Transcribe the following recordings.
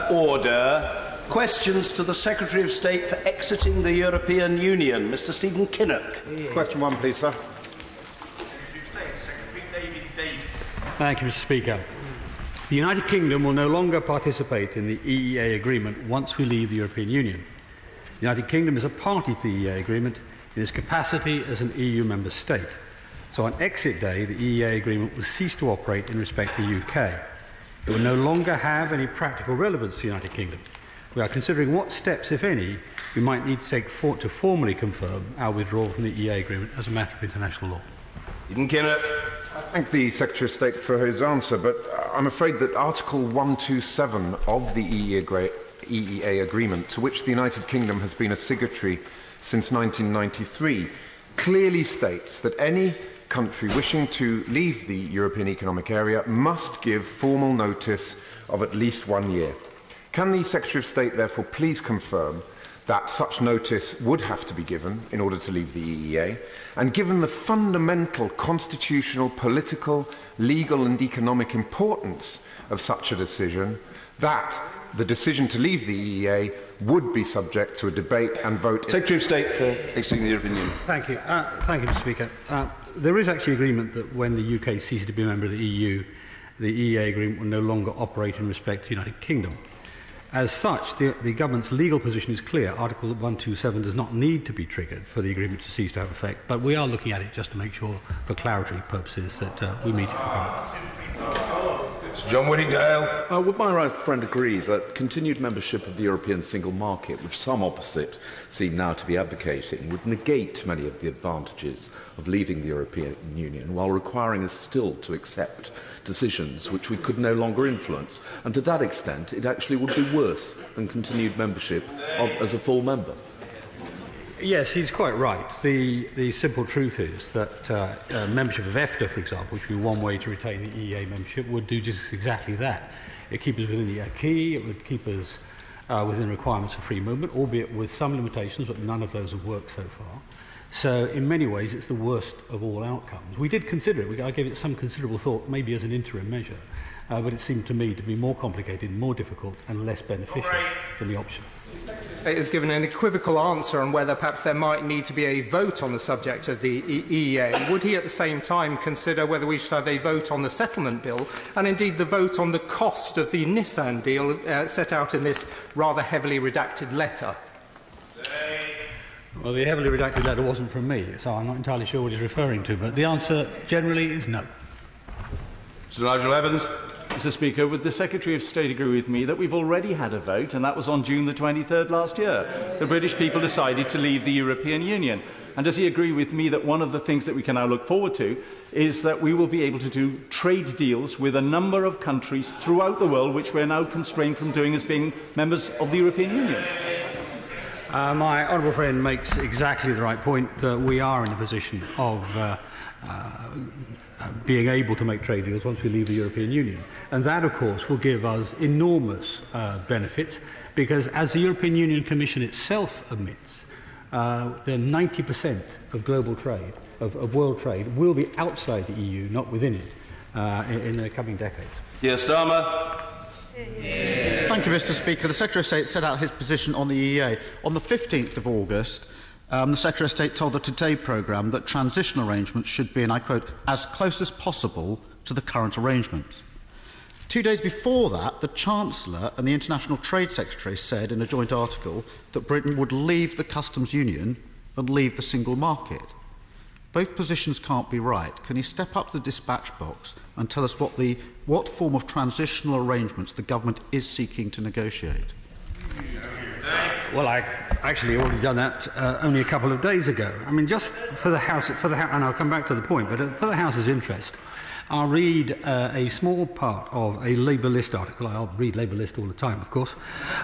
Order. Questions to the Secretary of State for exiting the European Union, Mr. Stephen Kinnock. Question 1, please, sir. Thank you, Mr. Speaker. The United Kingdom will no longer participate in the EEA agreement once we leave the European Union. The United Kingdom is a party to the EEA agreement in its capacity as an EU member state. So on exit day, the EEA agreement will cease to operate in respect to the UK. It will no longer have any practical relevance to the United Kingdom. We are considering what steps, if any, we might need to take to formally confirm our withdrawal from the EEA agreement as a matter of international law. Stephen Kinnock. I thank the Secretary of State for his answer, but I'm afraid that Article 127 of the EEA agreement, to which the United Kingdom has been a signatory since 1993, clearly states that any country wishing to leave the European Economic Area must give formal notice of at least 1 year. Can the Secretary of State therefore please confirm that such notice would have to be given in order to leave the EEA, and given the fundamental constitutional, political, legal and economic importance of such a decision, that the decision to leave the EEA would be subject to a debate and vote. Secretary of State for exiting the European Union. Thank you. Thank you, Mr. Speaker. There is actually agreement that when the UK ceases to be a member of the EU, the EEA agreement will no longer operate in respect to the United Kingdom. As such, the government's legal position is clear. Article 127 does not need to be triggered for the agreement to cease to have effect, but we are looking at it just to make sure, for clarity purposes, that we meet it for government. John Whittingdale. Would my right friend agree that continued membership of the European single market, which some opposite seem now to be advocating, would negate many of the advantages of leaving the European Union, while requiring us still to accept decisions which we could no longer influence? And to that extent, it actually would be worse than continued membership as a full member. Yes, he's quite right. The simple truth is that membership of EFTA, for example, which would be one way to retain the EEA membership, would do just exactly that. It keeps us within the acquis, it would keep us within requirements of free movement, albeit with some limitations, but none of those have worked so far. So in many ways, it's the worst of all outcomes. We did consider it. I gave it some considerable thought, maybe as an interim measure, but it seemed to me to be more complicated, more difficult, and less beneficial than the option. It has given an equivocal answer on whether perhaps there might need to be a vote on the subject of the EEA. Would he at the same time consider whether we should have a vote on the settlement bill and indeed the vote on the cost of the Nissan deal set out in this rather heavily redacted letter? Well, the heavily redacted letter wasn't from me, so I'm not entirely sure what he's referring to, but the answer generally is no. Mr. Nigel Evans. Mr. Speaker, would the Secretary of State agree with me that we've already had a vote, and that was on June the 23rd last year? The British people decided to leave the European Union. And does he agree with me that one of the things that we can now look forward to is that we will be able to do trade deals with a number of countries throughout the world which we're now constrained from doing as being members of the European Union? My honourable friend makes exactly the right point that we are in a position of being able to make trade deals once we leave the European Union. And that, of course, will give us enormous benefits, because as the European Union Commission itself admits, then 90% of global trade, of world trade, will be outside the EU, not within it, in the coming decades. Yes, Starmer. Thank you, Mr. Speaker. The Secretary of State set out his position on the EEA. On the 15th of August, the Secretary of State told the Today programme that transitional arrangements should be, and I quote, as close as possible to the current arrangements. 2 days before that, the Chancellor and the International Trade Secretary said in a joint article that Britain would leave the customs union and leave the single market. Both positions can't be right. Can you step up to the dispatch box and tell us what form of transitional arrangements the government is seeking to negotiate? Well, I've actually already done that only a couple of days ago. I mean, just for the House, and I'll come back to the point, but for the House's interest, I'll read a small part of a Labour List article. I'll read Labour List all the time, of course.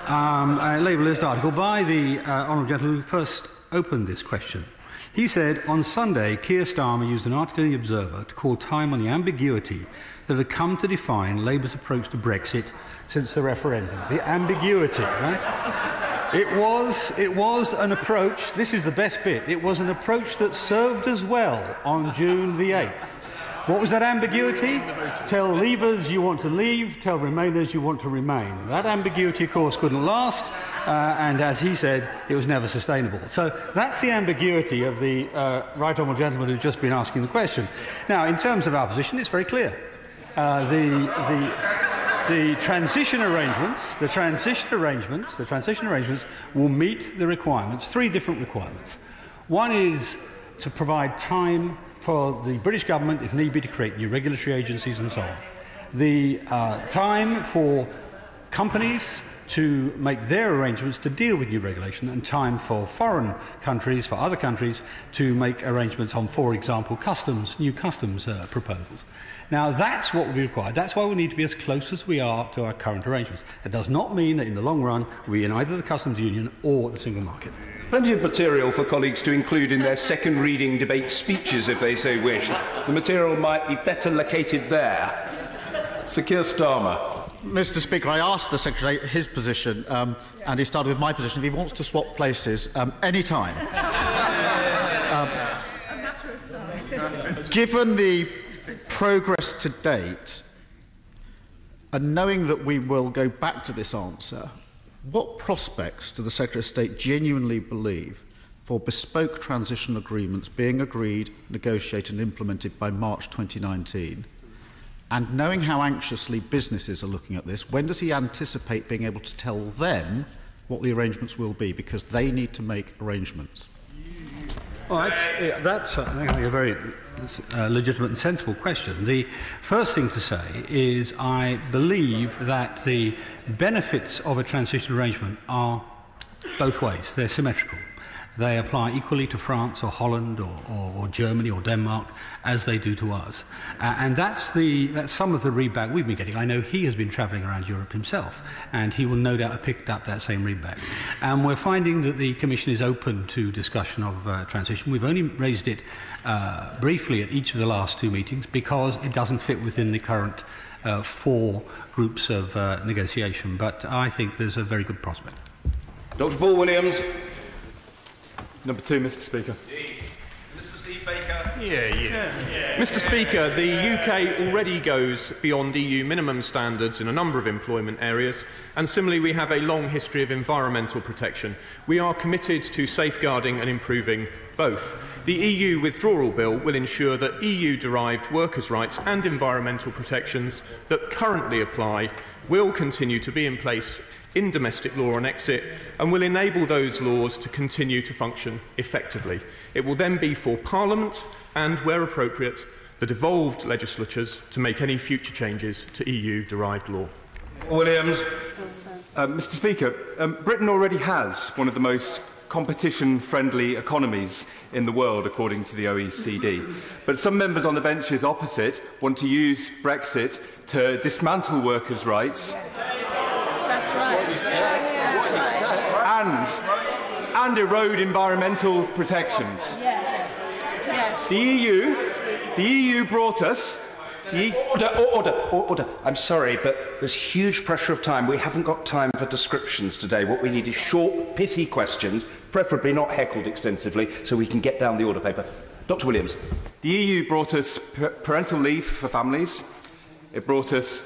A Labour List article by the honourable gentleman who first opened this question. He said, on Sunday, Keir Starmer used an article in The Observer to call time on the ambiguity that had come to define Labour's approach to Brexit since the referendum. The ambiguity, right? It was an approach, this is the best bit, it was an approach that served us well on June the 8th. What was that ambiguity? Tell leavers you want to leave, tell remainers you want to remain. That ambiguity, of course, couldn't last, and as he said, it was never sustainable. So that's the ambiguity of the right honourable gentleman who's just been asking the question. Now, in terms of our position, it's very clear. The transition arrangements will meet the requirements, three different requirements. One is to provide time for the British government, if need be, to create new regulatory agencies and so on. The time for companies to make their arrangements to deal with new regulation, and time for foreign countries, for other countries, to make arrangements on, for example, new customs proposals. Now, that's what will be required. That's why we need to be as close as we are to our current arrangements. It does not mean that in the long run we're in either the customs union or the single market. Plenty of material for colleagues to include in their second reading debate speeches if they so wish. The material might be better located there. Sir Keir Starmer. Mr. Speaker, I asked the Secretary his position, and he started with my position. If he wants to swap places, any time. Given the progress to date, and knowing that we will go back to this answer, what prospects do the Secretary of State genuinely believe for bespoke transition agreements being agreed, negotiated and implemented by March 2019? And knowing how anxiously businesses are looking at this, when does he anticipate being able to tell them what the arrangements will be? Because they need to make arrangements. Well, that's I think a very legitimate and sensible question. The first thing to say is I believe that the benefits of a transition arrangement are both ways. They're symmetrical. They apply equally to France or Holland or Germany or Denmark as they do to us. And that's some of the readback we've been getting. I know he has been travelling around Europe himself, and he will no doubt have picked up that same readback. And we're finding that the Commission is open to discussion of transition. We've only raised it briefly at each of the last two meetings because it doesn't fit within the current four groups of negotiation. But I think there's a very good prospect. Dr. Paul Williams. Number 2, Mr. Speaker. Mr. Steve Baker. Yeah. Mr. Speaker, the UK already goes beyond EU minimum standards in a number of employment areas, and similarly we have a long history of environmental protection. We are committed to safeguarding and improving both. The EU Withdrawal Bill will ensure that EU-derived workers' rights and environmental protections that currently apply will continue to be in place in domestic law on exit, and will enable those laws to continue to function effectively. It will then be for Parliament and, where appropriate, the devolved legislatures to make any future changes to EU-derived law. Williams. Mr. Speaker, Britain already has one of the most competition-friendly economies in the world, according to the OECD. But some members on the benches opposite want to use Brexit to dismantle workers' rights and erode environmental protections. The EU brought us... Order. I'm sorry, but there's huge pressure of time. We haven't got time for descriptions today. What we need is short, pithy questions, preferably not heckled extensively, so we can get down the order paper. Dr. Williams. The EU brought us parental leave for families. It brought us...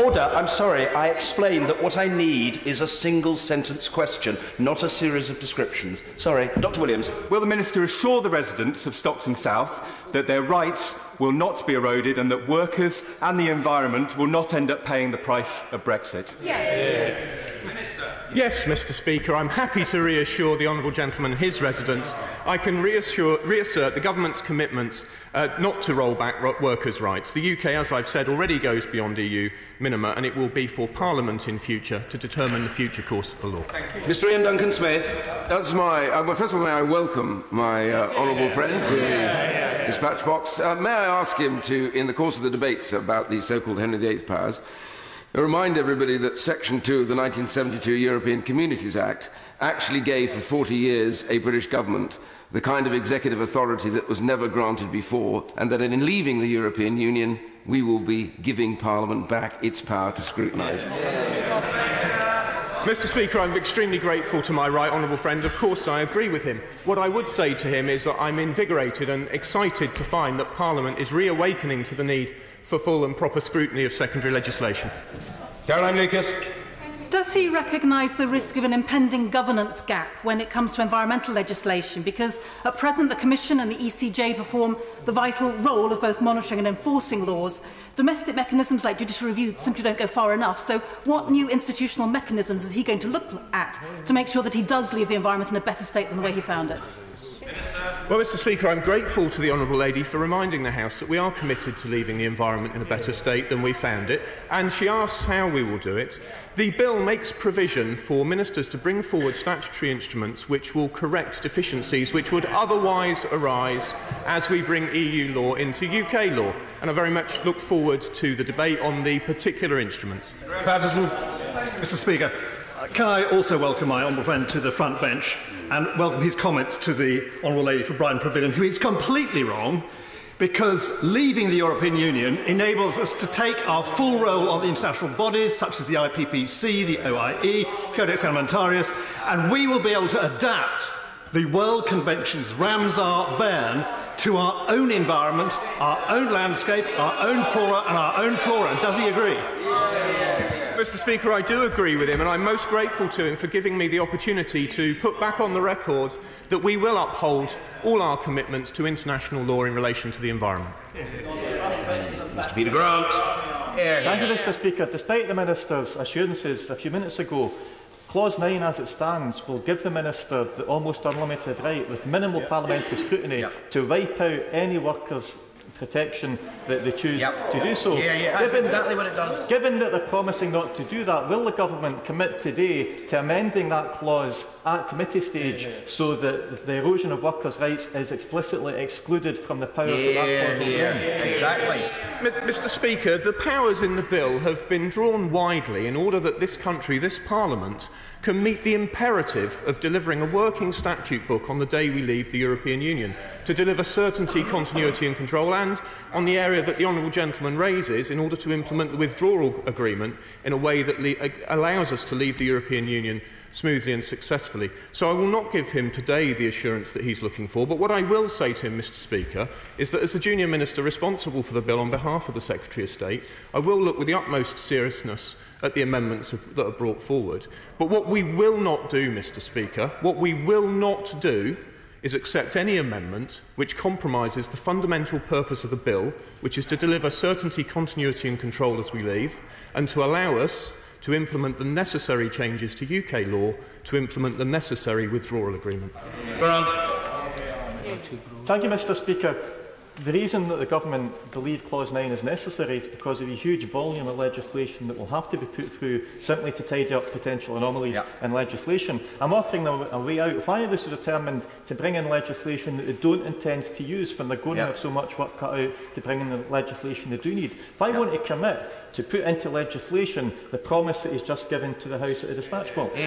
Order. I'm sorry. I explained that what I need is a single-sentence question, not a series of descriptions. Sorry. Dr. Williams. Will the Minister assure the residents of Stockton South that their rights will not be eroded and that workers and the environment will not end up paying the price of Brexit? Yes. Yes, Mr. Speaker, I'm happy to reassure the honourable gentleman and his residents. I can reassert the government's commitment not to roll back workers' rights. The UK, as I've said, already goes beyond EU minima, and it will be for Parliament in future to determine the future course of the law. Mr. Ian Duncan-Smith. That's my... well, first of all, may I welcome my honourable friend to the dispatch box. May I ask him to, in the course of the debates about the so-called Henry VIII powers, remind everybody that Section 2 of the 1972 European Communities Act actually gave for 40 years a British government the kind of executive authority that was never granted before, and that in leaving the European Union we will be giving Parliament back its power to scrutinise. Mr. Speaker, I'm extremely grateful to my right honourable friend. Of course, I agree with him. What I would say to him is that I'm invigorated and excited to find that Parliament is reawakening to the need for full and proper scrutiny of secondary legislation. Caroline Lucas. Does he recognise the risk of an impending governance gap when it comes to environmental legislation? Because at present the Commission and the ECJ perform the vital role of both monitoring and enforcing laws. Domestic mechanisms like judicial review simply don't go far enough. So what new institutional mechanisms is he going to look at to make sure that he does leave the environment in a better state than the way he found it? Well, Mr. Speaker, I'm grateful to the honourable lady for reminding the House that we are committed to leaving the environment in a better state than we found it, and she asks how we will do it. The bill makes provision for ministers to bring forward statutory instruments which will correct deficiencies which would otherwise arise as we bring EU law into UK law, and I very much look forward to the debate on the particular instruments. Patterson. Mr. Speaker, can I also welcome my honourable friend to the front bench and welcome his comments to the honourable lady for Brighton Pavilion, who is completely wrong, because leaving the European Union enables us to take our full role on the international bodies such as the IPPC, the OIE, Codex Alimentarius, and we will be able to adapt the World Convention's Ramsar Bern to our own environment, our own landscape, our own flora and our own flora. Does he agree? Mr. Speaker, I do agree with him, and I'm most grateful to him for giving me the opportunity to put back on the record that we will uphold all our commitments to international law in relation to the environment. Mr. Peter Grant. Thank you, Mr. Speaker. Despite the Minister's assurances a few minutes ago, Clause 9 as it stands will give the Minister the almost unlimited right, with minimal parliamentary scrutiny, to wipe out any workers' protection that they choose to do so. That's exactly what it does. Given that they're promising not to do that, will the Government commit today to amending that clause at committee stage so that the erosion of workers' rights is explicitly excluded from the powers that that clause will bring? Exactly. Mr. Speaker, the powers in the bill have been drawn widely in order that this country, this Parliament, can meet the imperative of delivering a working statute book on the day we leave the European Union, to deliver certainty, continuity and control, and on the area that the honourable gentleman raises, in order to implement the withdrawal agreement in a way that allows us to leave the European Union smoothly and successfully. So I will not give him today the assurance that he's looking for, but what I will say to him, Mr. Speaker, is that as the junior minister responsible for the bill on behalf of the Secretary of State, I will look with the utmost seriousness at the amendments that are brought forward. But what we will not do, Mr. Speaker, what we will not do is accept any amendment which compromises the fundamental purpose of the bill, which is to deliver certainty, continuity and control as we leave, and to allow us to implement the necessary changes to UK law to implement the necessary withdrawal agreement. Grant. Thank you, Mr. Speaker. The reason that the Government believe Clause 9 is necessary is because of the huge volume of legislation that will have to be put through simply to tidy up potential anomalies in legislation. I'm offering them a way out. Why are they so determined to bring in legislation that they don't intend to use when they're going to have so much work cut out to bring in the legislation they do need? Why won't he commit to put into legislation the promise that he's just given to the House at the dispatch box?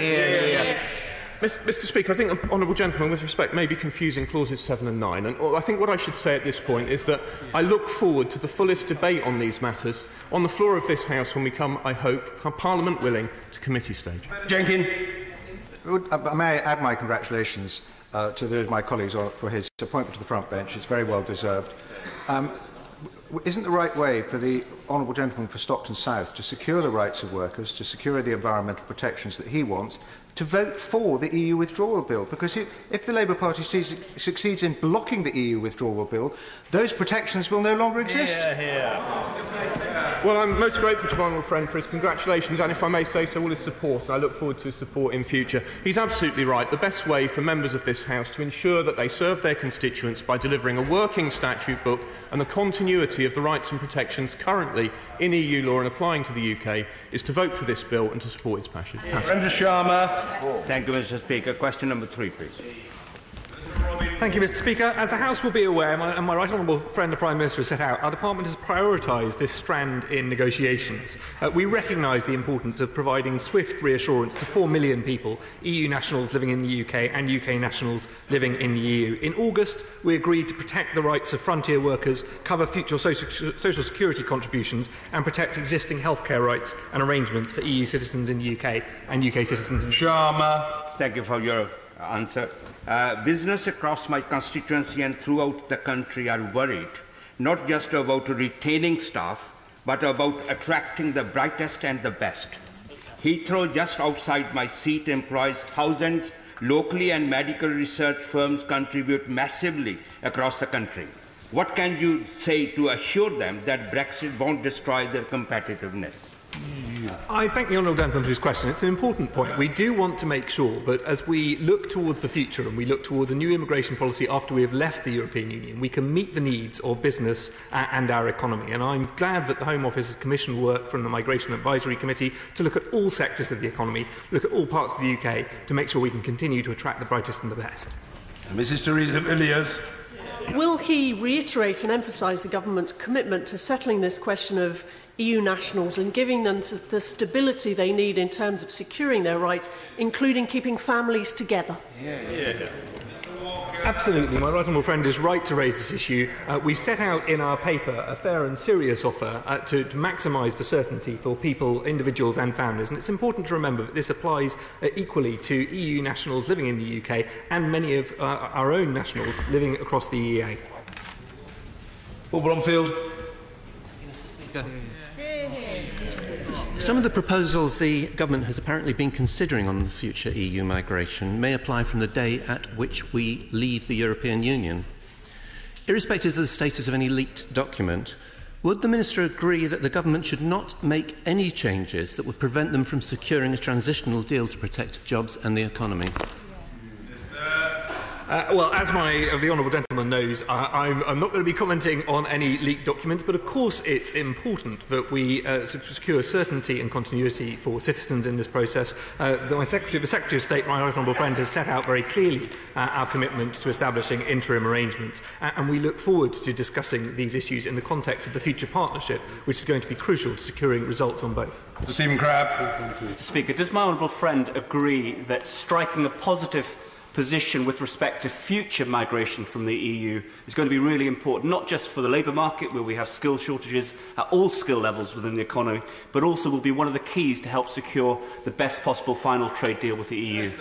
Mr. Speaker, I think the honourable gentleman, with respect, may be confusing clauses 7 and 9. And I think what I should say at this point is that I look forward to the fullest debate on these matters on the floor of this House when we come, I hope, Parliament willing, to committee stage. Jenkins. May I add my congratulations to those of my colleagues for his appointment to the front bench. It's very well deserved. Isn't the right way for the honourable gentleman for Stockton South to secure the rights of workers, to secure the environmental protections that he wants, to vote for the EU withdrawal bill? Because if the Labour Party succeeds in blocking the EU withdrawal bill, those protections will no longer exist. Well, I'm most grateful to my honourable friend for his congratulations, and if I may say so, all his support, and I look forward to his support in future. He's absolutely right. The best way for members of this House to ensure that they serve their constituents by delivering a working statute book and the continuity of the rights and protections currently in EU law and applying to the UK is to vote for this bill and to support its passage. Sharma. Thank you, Mr. Speaker. Question number 3, please. Thank you, Mr. Speaker. As the House will be aware, and my right honourable friend the Prime Minister has set out, our department has prioritised this strand in negotiations. We recognise the importance of providing swift reassurance to 4 million people, EU nationals living in the UK and UK nationals living in the EU. In August, we agreed to protect the rights of frontier workers, cover future social security contributions and protect existing healthcare rights and arrangements for EU citizens in the UK and UK citizens in Sharma, thank you for your answer. Business across my constituency and throughout the country are worried, not just about retaining staff, but about attracting the brightest and the best. Heathrow, just outside my seat, employs thousands. Locally and medical research firms contribute massively across the country. What can you say to assure them that Brexit won't destroy their competitiveness? I thank the honourable gentleman for his question. It's an important point. We do want to make sure that as we look towards the future and we look towards a new immigration policy after we have left the European Union, we can meet the needs of business and our economy. And I'm glad that the Home Office has commissioned work from the Migration Advisory Committee to look at all sectors of the economy, look at all parts of the UK, to make sure we can continue to attract the brightest and the best. Mrs. Theresa Villiers. Will he reiterate and emphasise the government's commitment to settling this question of EU nationals and giving them the stability they need in terms of securing their rights, including keeping families together? Absolutely. My right honourable friend is right to raise this issue. We've set out in our paper a fair and serious offer to maximise the certainty for people, individuals and families. And it's important to remember that this applies equally to EU nationals living in the UK and many of our own nationals living across the EEA. Paul Bromfield. Some of the proposals the government has apparently been considering on the future EU migration may apply from the day at which we leave the European Union. Irrespective of the status of any leaked document, would the Minister agree that the government should not make any changes that would prevent them from securing a transitional deal to protect jobs and the economy? Well, as the honourable gentleman knows, I'm not going to be commenting on any leaked documents, but of course it's important that we secure certainty and continuity for citizens in this process. The Secretary of State, my right honourable friend, has set out very clearly our commitment to establishing interim arrangements, and we look forward to discussing these issues in the context of the future partnership, which is going to be crucial to securing results on both. Mr. Stephen Crabb. Mr. Speaker, does my honourable friend agree that striking a positive position with respect to future migration from the EU is going to be really important, not just for the labour market, where we have skill shortages at all skill levels within the economy, but also will be one of the keys to help secure the best possible final trade deal with the EU?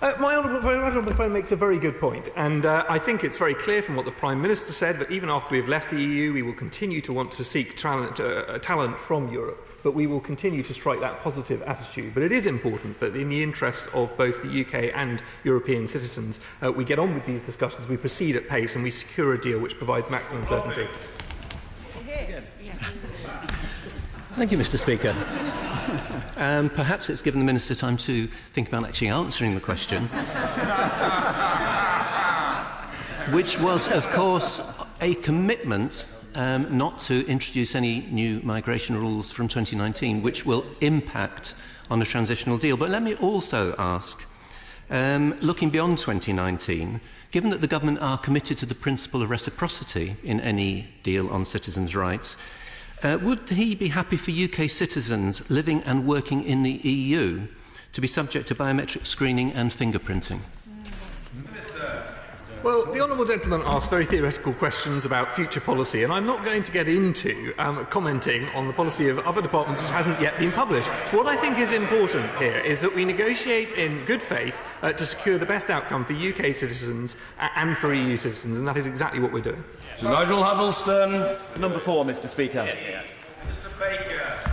My honourable friend makes a very good point, and I think it's very clear from what the Prime Minister said that even after we have left the EU, we will continue to want to seek talent from Europe. But we will continue to strike that positive attitude. But it is important that in the interests of both the UK and European citizens, we get on with these discussions, we proceed at pace and we secure a deal which provides maximum certainty. Thank you, Mr. Speaker. Perhaps it's given the Minister time to think about actually answering the question, which was, of course, a commitment not to introduce any new migration rules from 2019, which will impact on a transitional deal. But let me also ask, looking beyond 2019, given that the government are committed to the principle of reciprocity in any deal on citizens' rights, would he be happy for UK citizens living and working in the EU to be subject to biometric screening and fingerprinting? Well, the honourable gentleman asked very theoretical questions about future policy, and I'm not going to get into commenting on the policy of other departments which hasn't yet been published. What I think is important here is that we negotiate in good faith to secure the best outcome for UK citizens and for EU citizens, and that is exactly what we're doing. Nigel Huddleston. Number 4, Mr. Speaker.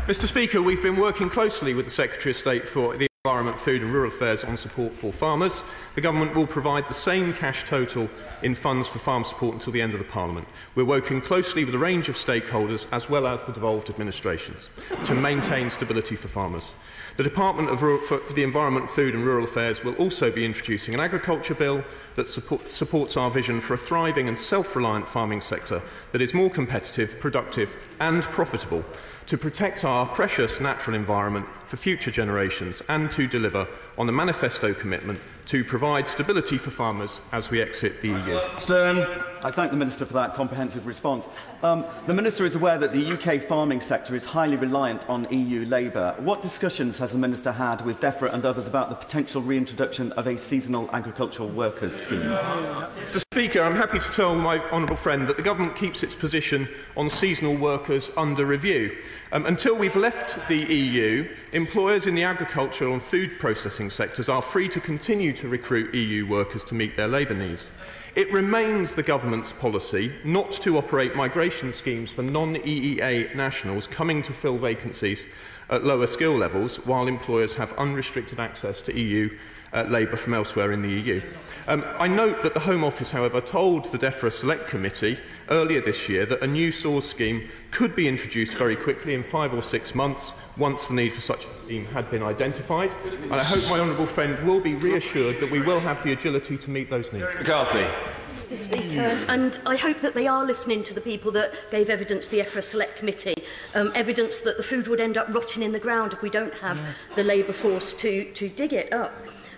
Mr. Speaker, we've been working closely with the Secretary of State for the Environment, Food and Rural Affairs on support for farmers. The government will provide the same cash total in funds for farm support until the end of the Parliament. We're working closely with a range of stakeholders as well as the devolved administrations to maintain stability for farmers. The Department for the Environment, Food and Rural Affairs will also be introducing an agriculture bill that supports our vision for a thriving and self-reliant farming sector that is more competitive, productive and profitable. to protect our precious natural environment for future generations and to deliver on the manifesto commitment to provide stability for farmers as we exit the EU. Stern. I thank the Minister for that comprehensive response. The Minister is aware that the UK farming sector is highly reliant on EU labour. What discussions has the Minister had with DEFRA and others about the potential reintroduction of a seasonal agricultural workers scheme? Mr Speaker, I'm happy to tell my honourable friend that the Government keeps its position on seasonal workers under review. Until we've left the EU, employers in the agricultural and food processing sectors are free to continue to recruit EU workers to meet their labour needs. It remains the Government's policy not to operate migration schemes for non-EEA nationals coming to fill vacancies at lower skill levels, while employers have unrestricted access to EU labour from elsewhere in the EU. I note that the Home Office, however, told the DEFRA Select Committee earlier this year that a new source scheme could be introduced very quickly in 5 or 6 months once the need for such a scheme had been identified. And I hope my honourable friend will be reassured that we will have the agility to meet those needs. McCarthy. Mr Speaker, and I hope that they are listening to the people that gave evidence to the EFRA Select Committee, evidence that the food would end up rotting in the ground if we don't have the labour force to dig it up.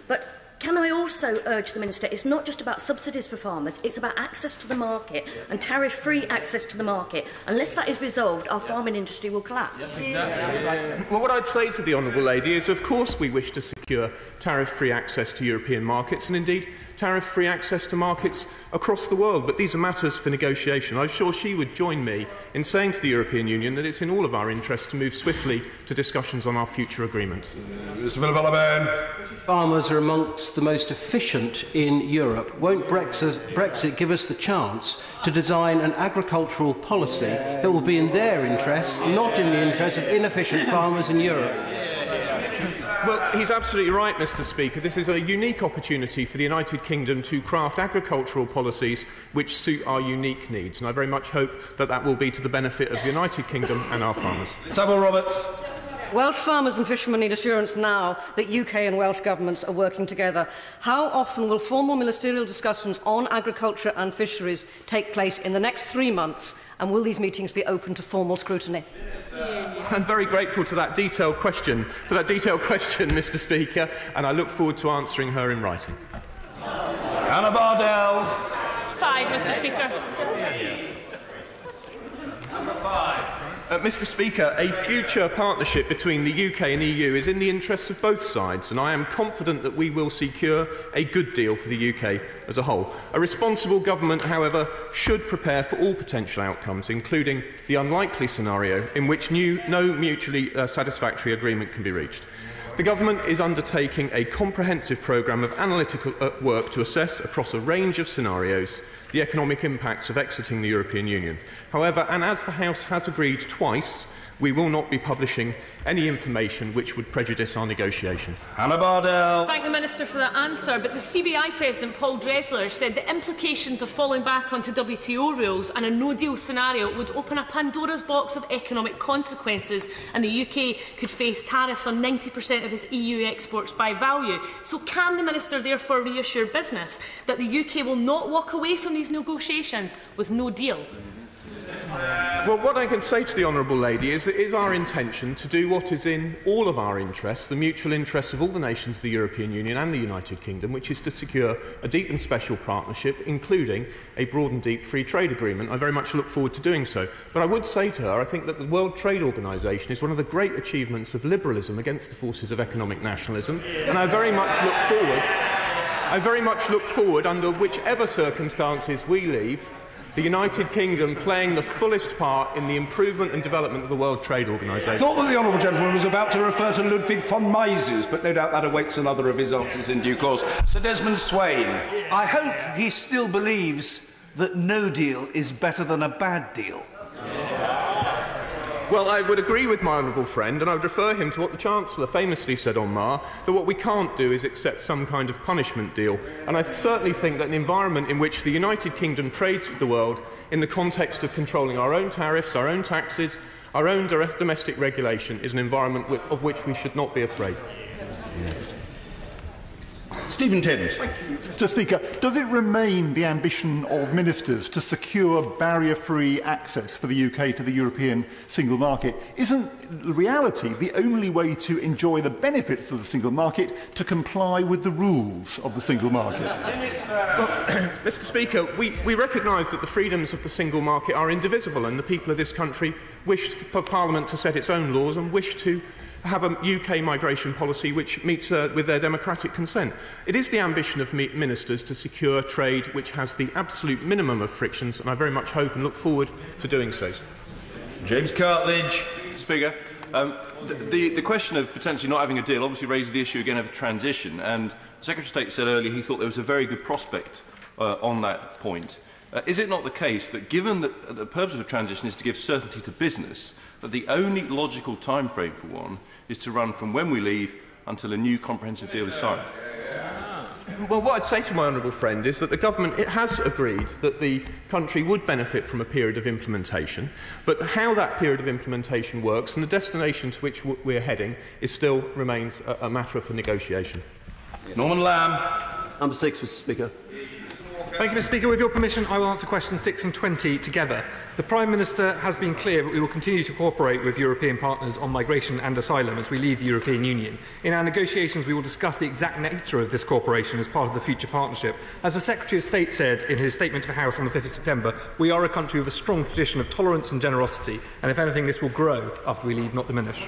But can I also urge the Minister, it's not just about subsidies for farmers, it's about access to the market and tariff-free access to the market. Unless that is resolved, our farming industry will collapse. Well, what I'd say to the honourable lady is, of course, we wish to secure tariff-free access to European markets and, indeed, tariff-free access to markets across the world. But these are matters for negotiation. I'm sure she would join me in saying to the European Union that it's in all of our interests to move swiftly to discussions on our future agreements. Mr Philip. Farmers are amongst the most efficient in Europe. Won't Brexit give us the chance to design an agricultural policy that will be in their interest, not in the interest of inefficient farmers in Europe? Well, he's absolutely right, Mr Speaker. This is a unique opportunity for the United Kingdom to craft agricultural policies which suit our unique needs, and I very much hope that that will be to the benefit of the United Kingdom and our farmers. Samuel Roberts. Welsh farmers and fishermen need assurance now that UK and Welsh governments are working together. How often will formal ministerial discussions on agriculture and fisheries take place in the next 3 months, and will these meetings be open to formal scrutiny? I'm very grateful to that detailed question, Mr Speaker, and I look forward to answering her in writing. Anna Bardell. 5, Mr Speaker. Mr Speaker, a future partnership between the UK and EU is in the interests of both sides, and I am confident that we will secure a good deal for the UK as a whole. A responsible government, however, should prepare for all potential outcomes, including the unlikely scenario in which no mutually satisfactory agreement can be reached. The Government is undertaking a comprehensive programme of analytical work to assess, across a range of scenarios, the economic impacts of exiting the European Union. However, and as the House has agreed twice, we will not be publishing any information which would prejudice our negotiations. Hannah Bardell. Thank the Minister for that answer, but the CBI President Paul Dressler said the implications of falling back onto WTO rules and a no-deal scenario would open a Pandora's box of economic consequences, and the UK could face tariffs on 90% of its EU exports by value. So can the Minister therefore reassure business that the UK will not walk away from these negotiations with no deal? Well, what I can say to the honourable lady is that it is our intention to do what is in all of our interests, the mutual interests of all the nations of the European Union and the United Kingdom, which is to secure a deep and special partnership, including a broad and deep free trade agreement. I very much look forward to doing so. But I would say to her, I think that the World Trade Organization is one of the great achievements of liberalism against the forces of economic nationalism, and I very much look forward, under whichever circumstances we leave, the United Kingdom playing the fullest part in the improvement and development of the World Trade Organization. I thought that the honourable gentleman was about to refer to Ludwig von Mises, but no doubt that awaits another of his answers in due course. Sir Desmond Swain. I hope he still believes that no deal is better than a bad deal. Well, I would agree with my honourable friend, and I would refer him to what the Chancellor famously said on Mar, that what we can't do is accept some kind of punishment deal. And I certainly think that an environment in which the United Kingdom trades with the world in the context of controlling our own tariffs, our own taxes, our own domestic regulation is an environment of which we should not be afraid. Stephen Timms. Mr. Speaker, does it remain the ambition of ministers to secure barrier-free access for the UK to the European single market? Isn't the reality the only way to enjoy the benefits of the single market to comply with the rules of the single market? Well, Mr. Speaker, we recognise that the freedoms of the single market are indivisible, and the people of this country wish for Parliament to set its own laws and wish to have a UK migration policy which meets with their democratic consent. It is the ambition of ministers to secure trade which has the absolute minimum of frictions, and I very much hope and look forward to doing so. James Cartledge. Speaker, the question of potentially not having a deal obviously raises the issue again of transition, and the Secretary of State said earlier he thought there was a very good prospect on that point. Is it not the case that, given that the purpose of a transition is to give certainty to business, that the only logical time frame for one is to run from when we leave until a new comprehensive deal is signed? Well, what I'd say to my honourable friend is that the government has agreed that the country would benefit from a period of implementation, but how that period of implementation works and the destination to which we're heading still remains a matter for negotiation. Norman Lamb. Number 6, Mr. Speaker. Thank you, Mr. Speaker. With your permission, I will answer questions 6 and 20 together. The Prime Minister has been clear that we will continue to cooperate with European partners on migration and asylum as we leave the European Union. In our negotiations, we will discuss the exact nature of this cooperation as part of the future partnership. As the Secretary of State said in his statement to the House on the 5th of September, we are a country with a strong tradition of tolerance and generosity, and if anything, this will grow after we leave, not diminish.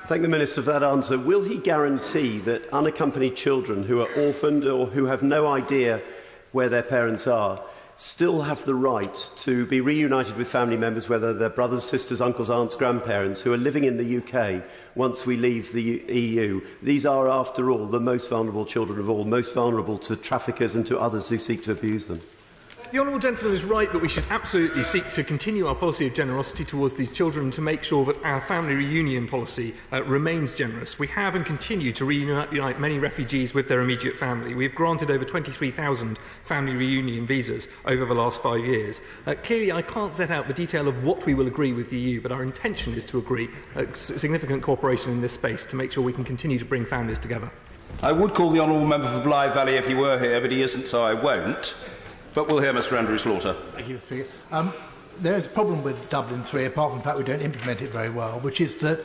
Thank the Minister for that answer. Will he guarantee that unaccompanied children who are orphaned or who have no idea where their parents are still have the right to be reunited with family members, whether they're brothers, sisters, uncles, aunts, grandparents, who are living in the UK once we leave the EU? These are, after all, the most vulnerable children of all, most vulnerable to traffickers and to others who seek to abuse them. The honourable gentleman is right that we should absolutely seek to continue our policy of generosity towards these children to make sure that our family reunion policy remains generous. We have and continue to reunite many refugees with their immediate family. We have granted over 23,000 family reunion visas over the last 5 years. Clearly, I can't set out the detail of what we will agree with the EU, but our intention is to agree significant cooperation in this space to make sure we can continue to bring families together. I would call the honourable member for Blythe Valley if he were here, but he isn't, so I won't. But we'll hear Mr Andrew Slaughter. Thank you, Speaker. There's a problem with Dublin III, apart from the fact we don't implement it very well, which is that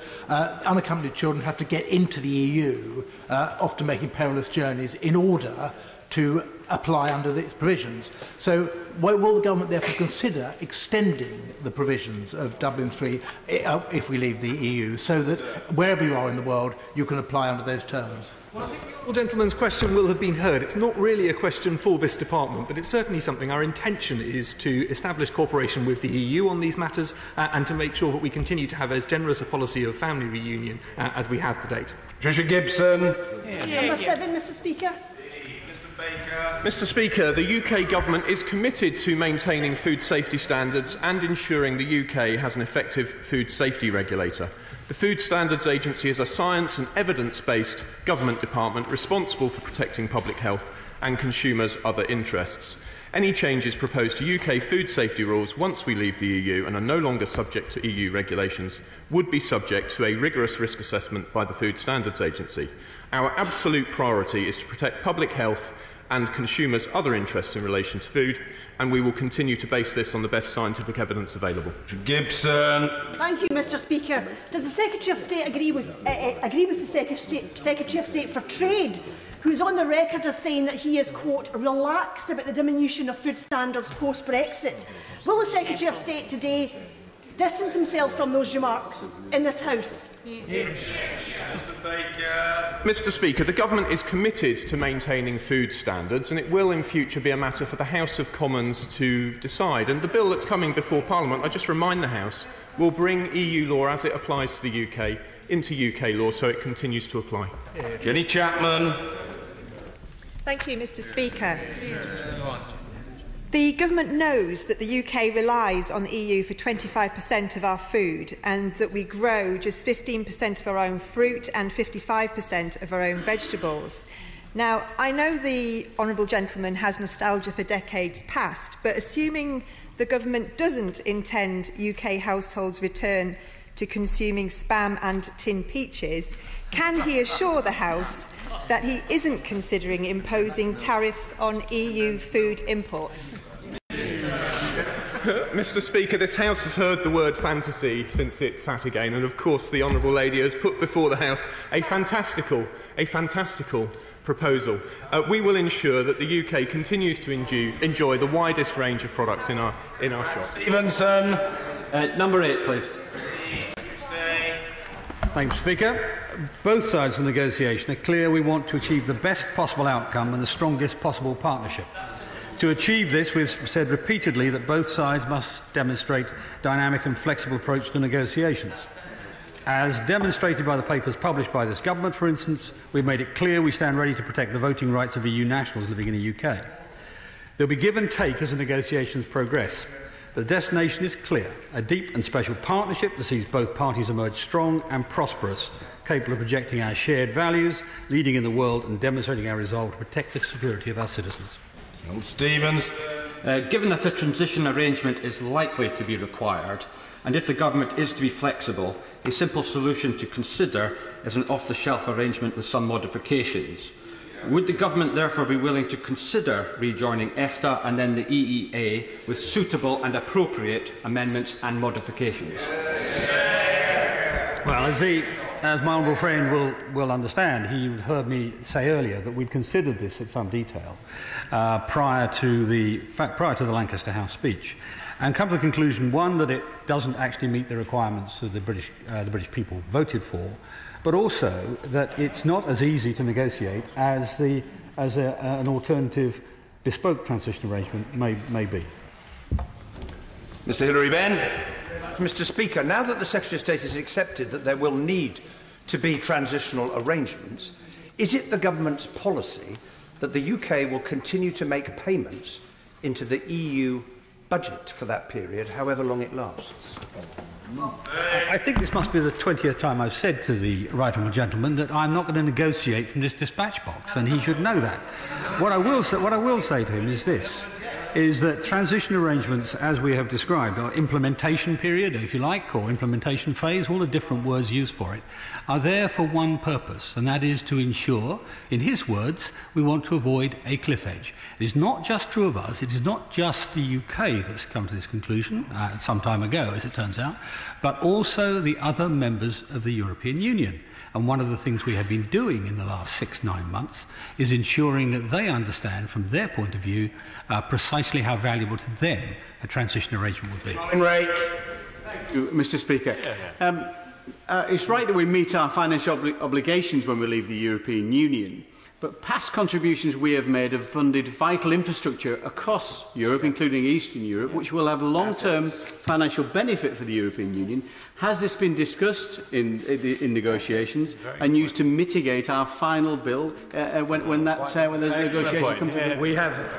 unaccompanied children have to get into the EU, often making perilous journeys, in order to apply under its provisions. So will the government therefore consider extending the provisions of Dublin III if we leave the EU, so that wherever you are in the world, you can apply under those terms? Well, I think the honourable gentleman's question will have been heard. It's not really a question for this department, but it's certainly something. Our intention is to establish cooperation with the EU on these matters and to make sure that we continue to have as generous a policy of family reunion as we have to date. Patricia Gibson. Number 7, Mr. Speaker. Mr. Speaker, the UK Government is committed to maintaining food safety standards and ensuring the UK has an effective food safety regulator. The Food Standards Agency is a science and evidence-based government department responsible for protecting public health and consumers' other interests. Any changes proposed to UK food safety rules once we leave the EU and are no longer subject to EU regulations would be subject to a rigorous risk assessment by the Food Standards Agency. Our absolute priority is to protect public health and consumers' other interests in relation to food, and we will continue to base this on the best scientific evidence available. Gibson. Thank you, Mr. Speaker. Does the Secretary of State agree with the Secretary of State for Trade, who is on the record as saying that he is, quote, relaxed about the diminution of food standards post-Brexit? Will the Secretary of State today distance himself from those remarks in this House? Mr. Speaker, the Government is committed to maintaining food standards, and it will in future be a matter for the House of Commons to decide. And the bill that's coming before Parliament, I just remind the House, will bring EU law as it applies to the UK into UK law, so it continues to apply. Jenny Chapman. Thank you, Mr. Speaker. The Government knows that the UK relies on the EU for 25% of our food and that we grow just 15% of our own fruit and 55% of our own vegetables. Now, I know the honourable gentleman has nostalgia for decades past, but assuming the Government doesn't intend UK households return to consuming spam and tin peaches, can he assure the House that he isn't considering imposing tariffs on EU food imports? Mr. Speaker, this House has heard the word fantasy since it sat again, and of course the Honourable Lady has put before the House a fantastical proposal. We will ensure that the UK continues to enjoy the widest range of products in our shop. Stevenson. Number 8, please. Thanks, Speaker. Both sides of the negotiation are clear we want to achieve the best possible outcome and the strongest possible partnership. To achieve this, we've said repeatedly that both sides must demonstrate dynamic and flexible approach to negotiations. As demonstrated by the papers published by this government, for instance, we've made it clear we stand ready to protect the voting rights of EU nationals living in the UK. There will be give and take as the negotiations progress. The destination is clear, a deep and special partnership that sees both parties emerge strong and prosperous, capable of projecting our shared values, leading in the world and demonstrating our resolve to protect the security of our citizens. Stevens. Given that a transition arrangement is likely to be required, and if the government is to be flexible, a simple solution to consider is an off-the-shelf arrangement with some modifications. Would the government therefore be willing to consider rejoining EFTA and then the EEA with suitable and appropriate amendments and modifications? Well, as my honourable friend will understand, he heard me say earlier that we'd considered this in some detail prior to the Lancaster House speech, and come to the conclusion, one, that it doesn't actually meet the requirements that the British people voted for, but also that it's not as easy to negotiate as an alternative bespoke transition arrangement may be. Mr. Hilary Benn. Mr. Speaker, now that the Secretary of State has accepted that there will need to be transitional arrangements, is it the government's policy that the UK will continue to make payments into the EU budget for that period, however long it lasts? I think this must be the 20th time I've said to the right honourable gentleman that I'm not going to negotiate from this dispatch box, and he should know that. What I will say to him is this, is that transition arrangements, as we have described, or implementation period, if you like, or implementation phase, all the different words used for it, are there for one purpose, and that is to ensure, in his words, we want to avoid a cliff edge. It is not just true of us, it is not just the UK that's come to this conclusion, some time ago, as it turns out, but also the other members of the European Union. And one of the things we have been doing in the last 6-9 months is ensuring that they understand from their point of view precisely how valuable to them a transition arrangement would be. Thank you, Mr. Speaker. It's right that we meet our financial obligations when we leave the European Union, but past contributions we have made have funded vital infrastructure across Europe, including Eastern Europe, which will have a long-term financial benefit for the European Union. Has this been discussed in negotiations and used to mitigate our final bill when those negotiations come to?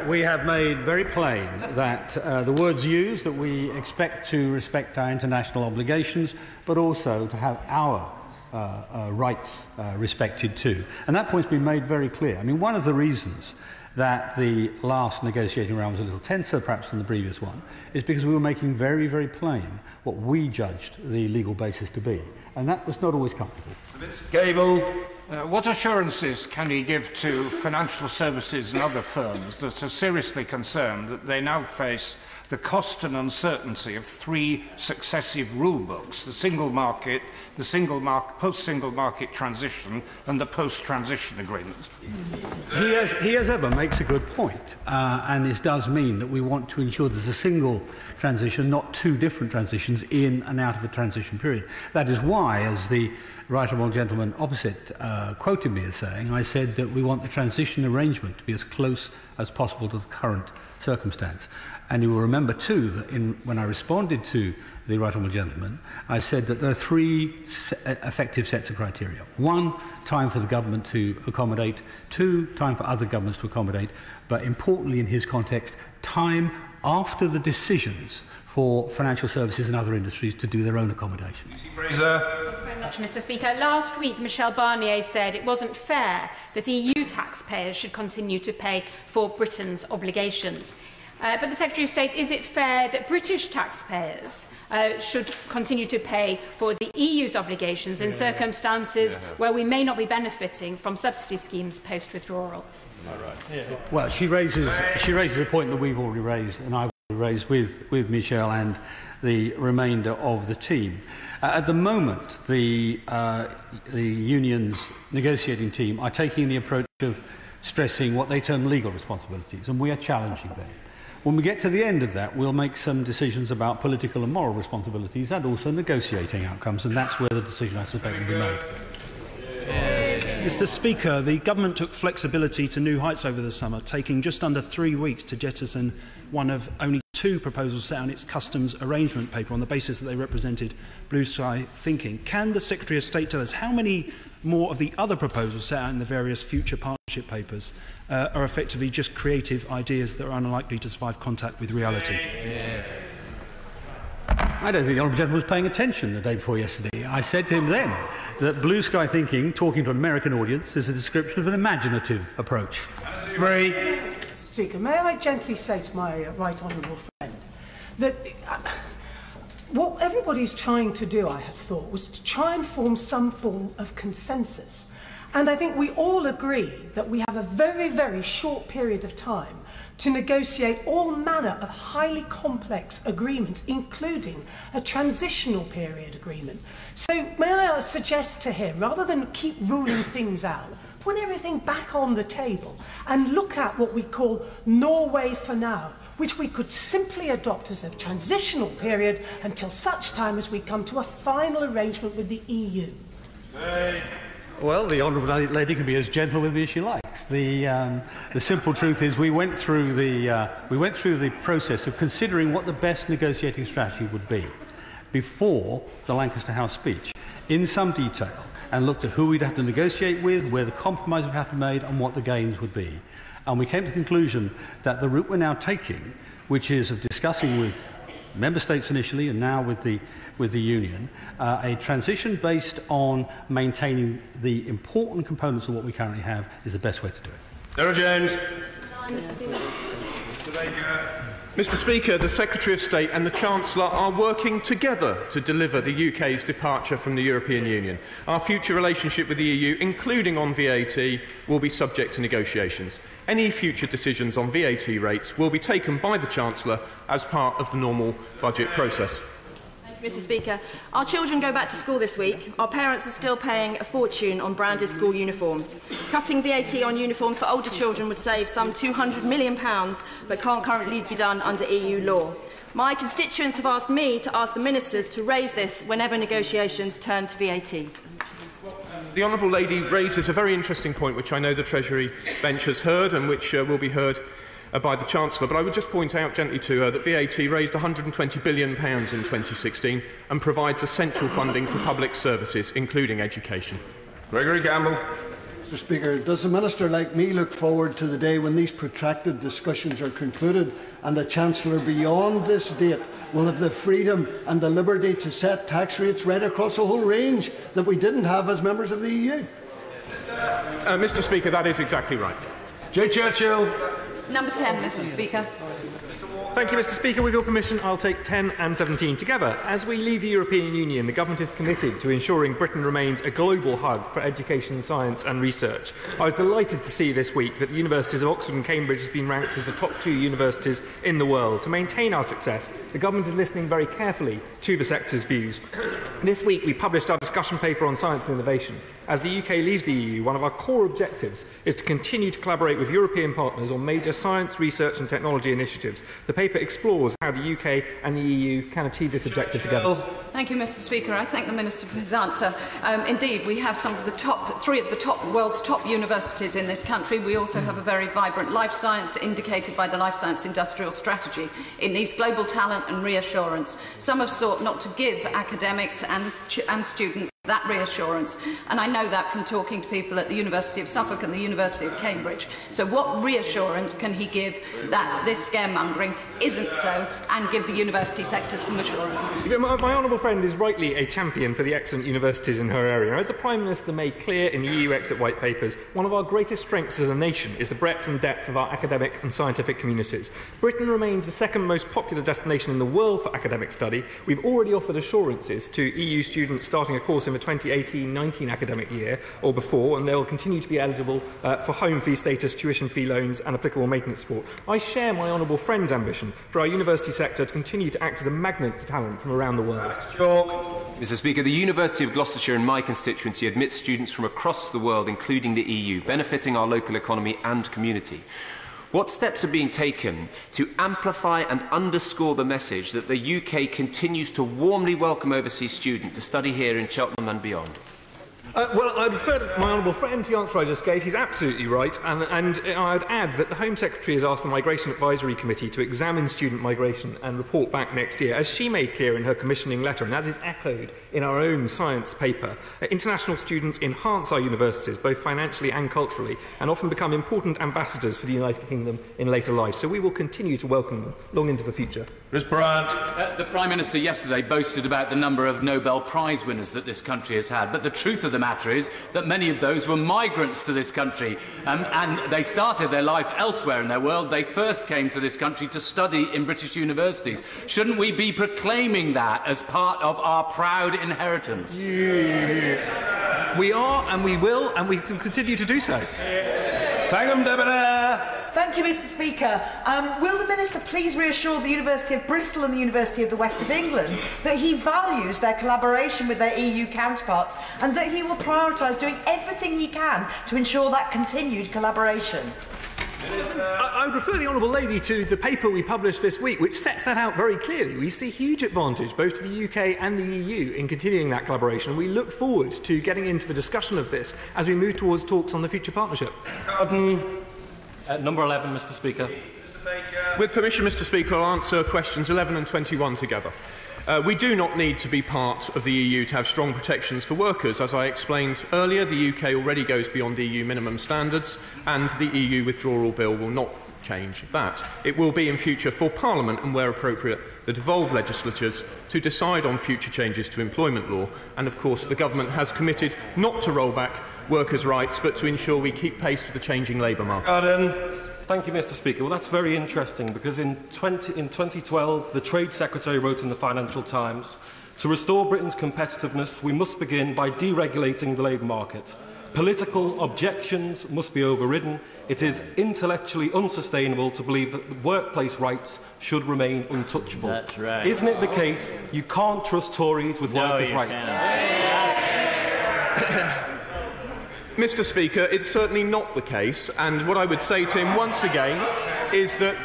We have made very plain that the words used, that we expect to respect our international obligations, but also to have our rights respected too. And that point's been made very clear. I mean, one of the reasons that the last negotiating round was a little tenser perhaps than the previous one is because we were making very, very plain what we judged the legal basis to be. And that was not always comfortable. Gable. What assurances can you give to financial services and other firms that are seriously concerned that they now face the cost and uncertainty of 3 successive rule books, the single market, post-single market transition and the post-transition agreement? He as ever makes a good point, and this does mean that we want to ensure there's a single transition, not 2 different transitions in and out of the transition period. That is why, as the right honourable gentleman opposite quoted me as saying, I said that we want the transition arrangement to be as close as possible to the current circumstance. And you will remember too that when I responded to the right honourable gentleman, I said that there are 3 effective sets of criteria. 1, time for the government to accommodate. 2, time for other governments to accommodate. But importantly in his context, time after the decisions for financial services and other industries to do their own accommodation. Thank you very much, Mr. Speaker. Last week, Michel Barnier said it wasn't fair that EU taxpayers should continue to pay for Britain's obligations. But the Secretary of State, is it fair that British taxpayers should continue to pay for the EU's obligations in circumstances where we may not be benefiting from subsidy schemes post-withdrawal? Well, she raises a point that we've already raised, and I've already raised with Michelle and the remainder of the team. At the moment, the union's negotiating team are taking the approach of stressing what they term legal responsibilities, and we are challenging them. When we get to the end of that, we'll make some decisions about political and moral responsibilities and also negotiating outcomes, and that's where the decision, I suspect, will be made. Mr. Speaker, the government took flexibility to new heights over the summer, taking just under 3 weeks to jettison one of only 2 proposals set out in its customs arrangement paper on the basis that they represented blue sky thinking. Can the Secretary of State tell us how many more of the other proposals set out in the various future partnership papers are effectively just creative ideas that are unlikely to survive contact with reality? I don't think the honourable gentleman was paying attention the day before yesterday. I said to him then that blue sky thinking, talking to an American audience, is a description of an imaginative approach. Speaker, may I gently say to my right honourable friend that what everybody's trying to do, I had thought, was to try and form some form of consensus. And I think we all agree that we have a very, very short period of time to negotiate all manner of highly complex agreements, including a transitional period agreement. So may I suggest to him, rather than keep ruling things out, put everything back on the table and look at what we call Norway for now, which we could simply adopt as a transitional period until such time as we come to a final arrangement with the EU. Well, the honourable lady can be as gentle with me as she likes. The simple truth is we went through the process of considering what the best negotiating strategy would be before the Lancaster House speech in some detail, and looked at who we'd have to negotiate with, where the compromise would have to be made, and what the gains would be. And we came to the conclusion that the route we're now taking, which is of discussing with member states initially and now with the union, a transition based on maintaining the important components of what we currently have, is the best way to do it. Sarah James. Mr. Speaker, the Secretary of State and the Chancellor are working together to deliver the UK's departure from the European Union. Our future relationship with the EU, including on VAT, will be subject to negotiations. Any future decisions on VAT rates will be taken by the Chancellor as part of the normal budget process. Mr. Speaker, our children go back to school this week. Our parents are still paying a fortune on branded school uniforms. Cutting VAT on uniforms for older children would save some £200 million, but can't currently be done under EU law. My constituents have asked me to ask the ministers to raise this whenever negotiations turn to VAT. The honourable lady raises a very interesting point, which I know the Treasury bench has heard and which will be heard by the Chancellor, but I would just point out gently to her that VAT raised £120 billion in 2016 and provides essential funding for public services, including education. Gregory Campbell. Mr. Speaker, does the Minister, like me, look forward to the day when these protracted discussions are concluded and the Chancellor beyond this date will have the freedom and the liberty to set tax rates right across the whole range that we didn't have as members of the EU? Mr. Speaker, that is exactly right. J. Churchill. Number 10, Mr. Speaker. Thank you, Mr. Speaker. With your permission, I'll take 10 and 17 together. As we leave the European Union, the Government is committed to ensuring Britain remains a global hub for education, science and research. I was delighted to see this week that the universities of Oxford and Cambridge have been ranked as the top 2 universities in the world. To maintain our success, the Government is listening very carefully to the sector's views. This week, we published our discussion paper on science and innovation. As the UK leaves the EU, one of our core objectives is to continue to collaborate with European partners on major science, research and technology initiatives. The paper explores how the UK and the EU can achieve this objective together. Thank you, Mr. Speaker. I thank the Minister for his answer. Indeed, we have some of the three of the world's top universities in this country. We also have a very vibrant life science indicated by the Life Science Industrial Strategy. It needs global talent and reassurance. Some have sought not to give academics and students that reassurance, and I know that from talking to people at the University of Suffolk and the University of Cambridge. So what reassurance can he give that this scaremongering isn't so, and give the university sector some assurance? My honourable friend is rightly a champion for the excellent universities in her area. As the Prime Minister made clear in the EU Exit White Papers, one of our greatest strengths as a nation is the breadth and depth of our academic and scientific communities. Britain remains the second most popular destination in the world for academic study. We've already offered assurances to EU students starting a course in the 2018-19 academic year or before, and they will continue to be eligible for home fee status, tuition fee loans and applicable maintenance support. I share my honourable friend's ambition for our university sector to continue to act as a magnet for talent from around the world. Mr. Speaker, the University of Gloucestershire in my constituency admits students from across the world, including the EU, benefiting our local economy and community. What steps are being taken to amplify and underscore the message that the UK continues to warmly welcome overseas students to study here in Cheltenham and beyond? Well, I'd refer to my honourable friend to the answer I just gave. He's absolutely right. And I'd add that the Home Secretary has asked the Migration Advisory Committee to examine student migration and report back next year. As she made clear in her commissioning letter, and as is echoed in our own science paper, international students enhance our universities, both financially and culturally, and often become important ambassadors for the United Kingdom in later life. So we will continue to welcome them long into the future. Ms. Brandt. The Prime Minister yesterday boasted about the number of Nobel Prize winners that this country has had, but the truth of the matter is that many of those were migrants to this country, and they started their life elsewhere in their world. They first came to this country to study in British universities. Shouldn't we be proclaiming that as part of our proud inheritance? Yes. We are, and we will, and we can continue to do so. Thank you, Deborah. Thank you, Mr. Speaker. Will the Minister please reassure the University of Bristol and the University of the West of England that he values their collaboration with their EU counterparts and that he will prioritise doing everything he can to ensure that continued collaboration? I would refer the Honourable Lady to the paper we published this week, which sets that out very clearly. We see huge advantage, both to the UK and the EU, in continuing that collaboration, and we look forward to getting into the discussion of this as we move towards talks on the future partnership. Number 11, Mr. Speaker. With permission, Mr. Speaker, I'll answer questions 11 and 21 together. We do not need to be part of the EU to have strong protections for workers. As I explained earlier, the UK already goes beyond EU minimum standards, and the EU Withdrawal Bill will not change that. It will be in future for Parliament, and where appropriate, the devolved legislatures to decide on future changes to employment law. And of course, the Government has committed not to roll back workers' rights, but to ensure we keep pace with the changing labour market. Thank you, Mr. Speaker. Well, that's very interesting, because in 2012, the Trade Secretary wrote in the Financial Times, "To restore Britain's competitiveness, we must begin by deregulating the labour market. Political objections must be overridden. It is intellectually unsustainable to believe that workplace rights should remain untouchable." That's right. Isn't it the case you can't trust Tories with workers' rights? Mr. Speaker, it's certainly not the case, and what I would say to him once again is that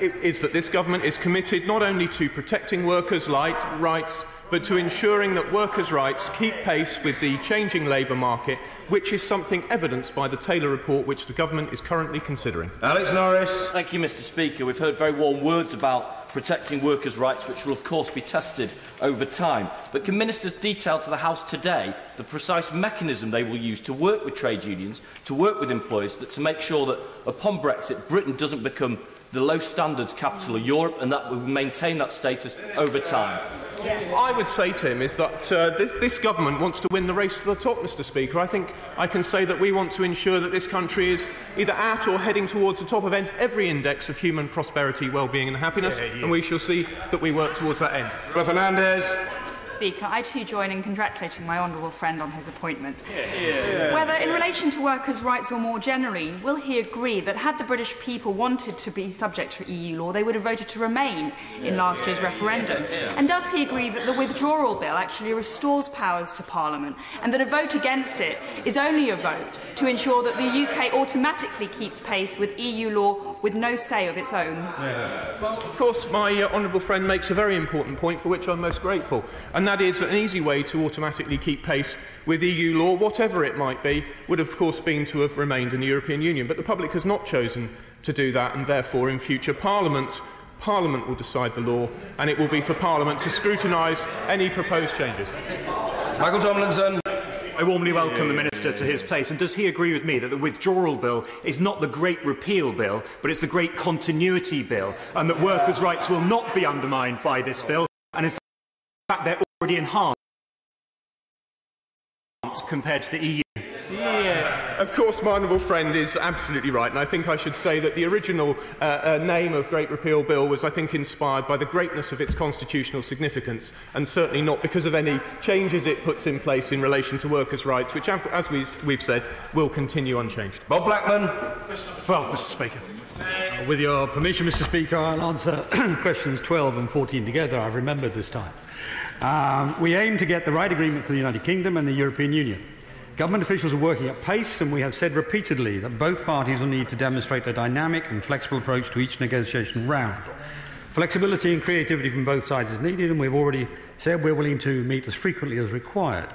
this Government is committed not only to protecting workers' rights, but to ensuring that workers' rights keep pace with the changing labour market, which is something evidenced by the Taylor report, which the Government is currently considering. Alex Norris. Thank you, Mr. Speaker. We've heard very warm words about protecting workers' rights, which will of course be tested over time. But can ministers detail to the House today the precise mechanism they will use to work with trade unions, to work with employers, to make sure that upon Brexit, Britain doesn't become the low standards capital of Europe, and that we will maintain that status over time? I would say to him is that this Government wants to win the race to the top, Mr. Speaker. I think I can say that we want to ensure that this country is either at or heading towards the top of every index of human prosperity, well-being and happiness, and we shall see that we work towards that end. Fernandez. Speaker, I too join in congratulating my honourable friend on his appointment. Whether in relation to workers' rights or more generally, will he agree that had the British people wanted to be subject to EU law, they would have voted to remain in last year's referendum? And does he agree that the Withdrawal Bill actually restores powers to Parliament, and that a vote against it is only a vote to ensure that the UK automatically keeps pace with EU law with no say of its own? Well, of course, my honourable friend makes a very important point for which I'm most grateful, and that is that an easy way to automatically keep pace with EU law, whatever it might be, would of course been to have remained in the European Union. But the public has not chosen to do that, and therefore in future Parliament will decide the law, and it will be for Parliament to scrutinise any proposed changes. Michael Tomlinson. I warmly welcome the Minister to his place. And does he agree with me that the Withdrawal Bill is not the Great Repeal Bill, but it's the Great Continuity Bill, and that workers' rights will not be undermined by this bill, and in fact they're already enhanced compared to the EU? Yeah, of course, my honourable friend is absolutely right, and I think I should say that the original name of Great Repeal Bill was, I think, inspired by the greatness of its constitutional significance, and certainly not because of any changes it puts in place in relation to workers' rights, which, as we've said, will continue unchanged. Bob Blackman. 12, Mr. Speaker. With your permission, Mr. Speaker, I'll answer questions 12 and 14 together. I've remembered this time. We aim to get the right agreement for the United Kingdom and the European Union. Government officials are working at pace, and we have said repeatedly that both parties will need to demonstrate a dynamic and flexible approach to each negotiation round. Flexibility and creativity from both sides is needed, and we've already said we're willing to meet as frequently as required.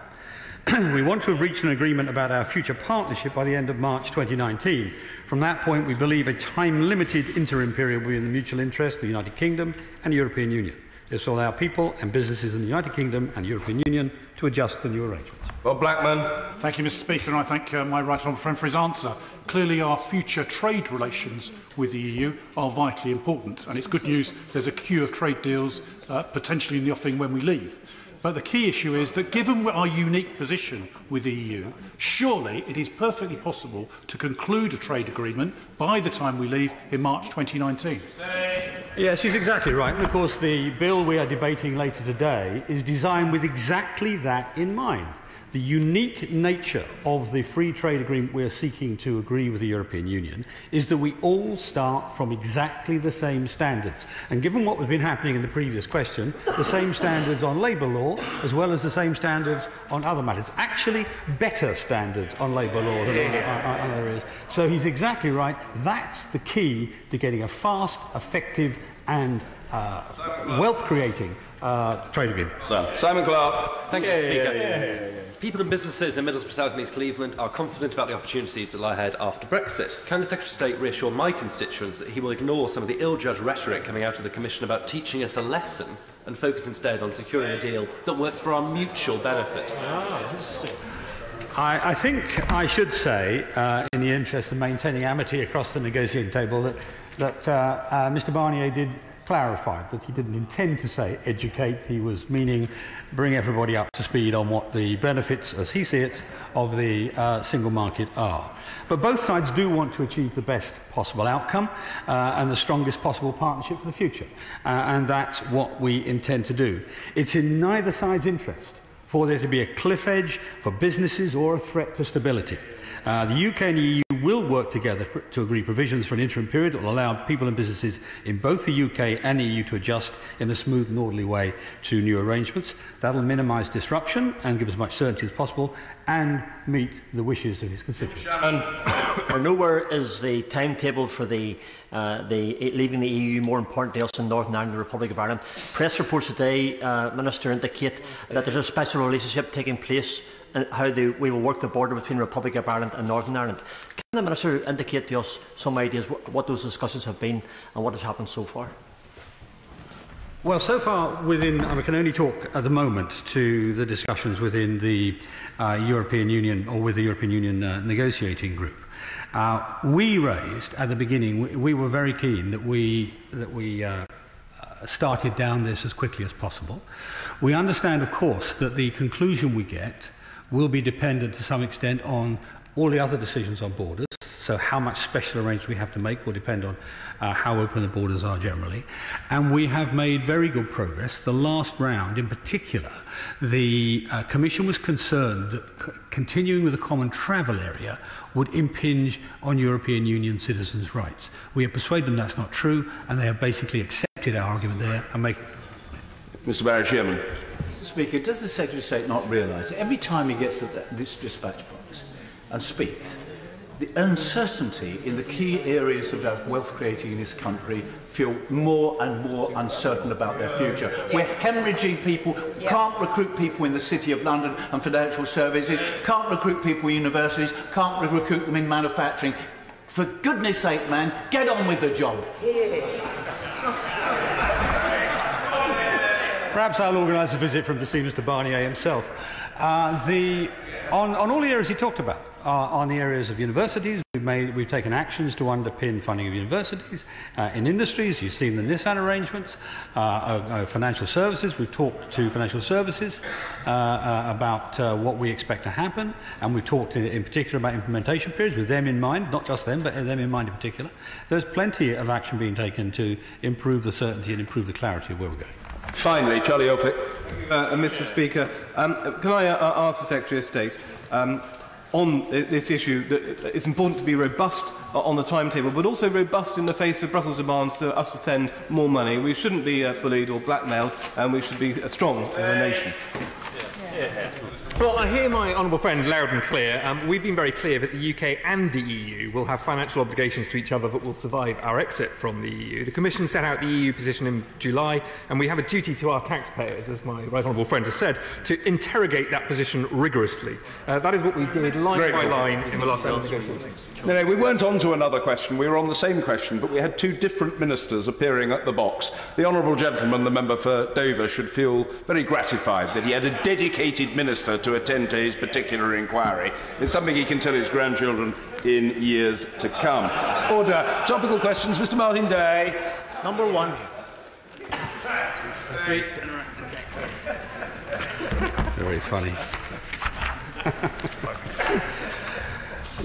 We want to have reached an agreement about our future partnership by the end of March 2019. From that point, we believe a time-limited interim period will be in the mutual interest of the United Kingdom and the European Union. This will allow people and businesses in the United Kingdom and European Union to adjust to new arrangements. Bob Blackman. Thank you, Mr. Speaker, and I thank my right honourable friend for his answer. Clearly, our future trade relations with the EU are vitally important, and it's good news there's a queue of trade deals potentially in the offing when we leave. But the key issue is that, given our unique position with the EU, surely it is perfectly possible to conclude a trade agreement by the time we leave in March 2019. Yes, she's exactly right. And of course, the bill we are debating later today is designed with exactly that in mind. The unique nature of the free trade agreement we are seeking to agree with the European Union is that we all start from exactly the same standards. And given what has been happening in the previous question, the same standards on labour law as well as the same standards on other matters. Actually, better standards on labour law than on other areas. So he's exactly right. That's the key to getting a fast, effective and wealth-creating trade agreement. Simon Clark. Thank you, Mr. Speaker. People and businesses in Middlesbrough, South and East Cleveland are confident about the opportunities that lie ahead after Brexit. Can the Secretary of State reassure my constituents that he will ignore some of the ill-judged rhetoric coming out of the Commission about teaching us a lesson and focus instead on securing a deal that works for our mutual benefit? I think I should say, in the interest of maintaining amity across the negotiating table, that Mr Barnier did clarify that he didn't intend to say educate. He was meaning bring everybody up to speed on what the benefits, as he sees it, of the single market are. But both sides do want to achieve the best possible outcome and the strongest possible partnership for the future. And that's what we intend to do. It's in neither side's interest for there to be a cliff edge for businesses or a threat to stability. The UK and the EU will work together to agree provisions for an interim period that will allow people and businesses in both the UK and the EU to adjust in a smooth and orderly way to new arrangements. That will minimise disruption and give as much certainty as possible and meet the wishes of his constituents. Nowhere is the timetable for the leaving the EU more important to us in Northern Ireland and the Republic of Ireland. Press reports today, Minister, indicate that there is a special relationship taking place and how we will work the border between the Republic of Ireland and Northern Ireland. Can the Minister indicate to us some ideas what those discussions have been and what has happened so far? Well, so far I can only talk at the moment to the discussions within the European Union or with the European Union negotiating group. We raised at the beginning, we were very keen that we started down this as quickly as possible. We understand, of course, that the conclusion we get will be dependent to some extent on all the other decisions on borders. So how much special arrangements we have to make will depend on how open the borders are generally. And we have made very good progress. The last round, in particular, the Commission was concerned that continuing with a common travel area would impinge on European Union citizens' rights. We have persuaded them that's not true, and they have basically accepted our argument there and make. Mr Barry, Chairman. Mr Speaker, does the Secretary of State not realise that every time he gets to this dispatch box and speaks, the uncertainty in the key areas of wealth creating in this country feel more and more uncertain about their future? We're hemorrhaging people, can't recruit people in the City of London and financial services, can't recruit people in universities, can't recruit them in manufacturing. For goodness sake, man, get on with the job. Perhaps I'll organise a visit from to see Mr Barnier himself. On all the areas he talked about, on the areas of universities, we've taken actions to underpin funding of universities. In industries, you've seen the Nissan arrangements. Financial services, we've talked to financial services about what we expect to happen, and we've talked in particular about implementation periods with them in mind, not just them, but them in mind in particular. There's plenty of action being taken to improve the certainty and improve the clarity of where we're going. Finally, Charlie Elphick. Mr. Speaker, can I ask the Secretary of State on this issue that it's important to be robust on the timetable, but also robust in the face of Brussels' demands to us to send more money. We shouldn't be bullied or blackmailed, and we should be strong as a nation. Well, I hear my honourable friend loud and clear. We've been very clear that the UK and the EU will have financial obligations to each other that will survive our exit from the EU. The Commission set out the EU position in July, and we have a duty to our taxpayers, as my right honourable friend has said, to interrogate that position rigorously. That is what we did line by line in the last round of negotiations. No, we weren't on to another question. We were on the same question, but we had two different ministers appearing at the box. The honourable gentleman, the member for Dover, should feel very gratified that he had a dedicated minister to attend to his particular inquiry. It's something he can tell his grandchildren in years to come. Order. Topical questions. Mr. Martin Day. Number one. Very funny.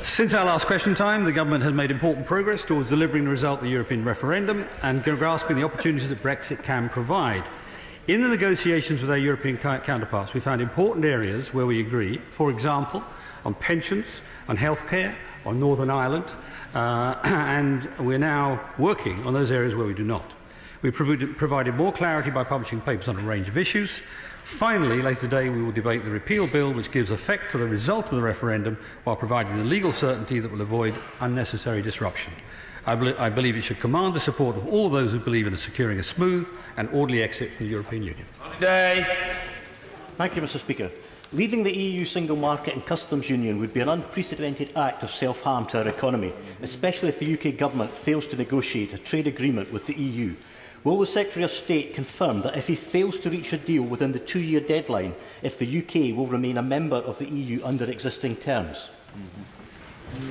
Since our last question time, the government has made important progress towards delivering the result of the European referendum and grasping the opportunities that Brexit can provide. In the negotiations with our European counterparts, we found important areas where we agree, for example, on pensions, on healthcare, on Northern Ireland, and we're now working on those areas where we do not. We provided more clarity by publishing papers on a range of issues. Finally, later today, we will debate the Repeal Bill, which gives effect to the result of the referendum while providing the legal certainty that will avoid unnecessary disruption. I believe it should command the support of all those who believe in securing a smooth and orderly exit from the European Union. Day. Thank you, Mr. Speaker. Leaving the EU single market and customs union would be an unprecedented act of self-harm to our economy, especially if the UK government fails to negotiate a trade agreement with the EU. Will the Secretary of State confirm that if he fails to reach a deal within the 2-year deadline, if the UK will remain a member of the EU under existing terms?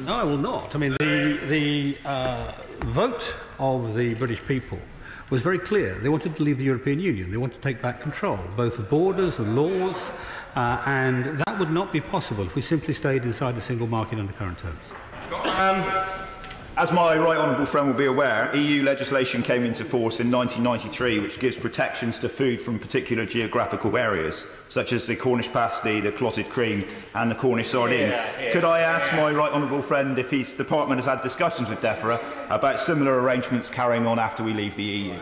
No, I will not. I mean, the vote of the British people was very clear. They wanted to leave the European Union. They wanted to take back control, both of borders and laws, and that would not be possible if we simply stayed inside the single market under current terms. As my right honourable friend will be aware, EU legislation came into force in 1993, which gives protections to food from particular geographical areas, such as the Cornish pasty, the clotted cream and the Cornish sardine. Could I ask my right honourable friend if his department has had discussions with DEFRA about similar arrangements carrying on after we leave the EU?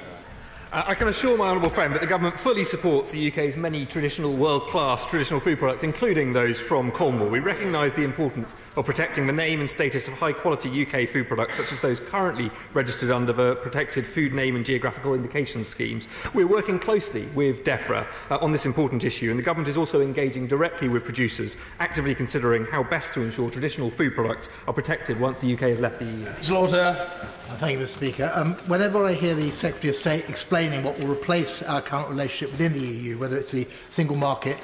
I can assure my honourable friend that the government fully supports the UK's many traditional world-class traditional food products, including those from Cornwall. We recognise the importance of protecting the name and status of high-quality UK food products, such as those currently registered under the Protected Food Name and Geographical Indication schemes. We're working closely with DEFRA on this important issue, and the government is also engaging directly with producers, actively considering how best to ensure traditional food products are protected once the UK has left the EU. Slaughter. Thank you, Mr. Speaker. Whenever I hear the Secretary of State explaining what will replace our current relationship within the EU, whether it's the single market,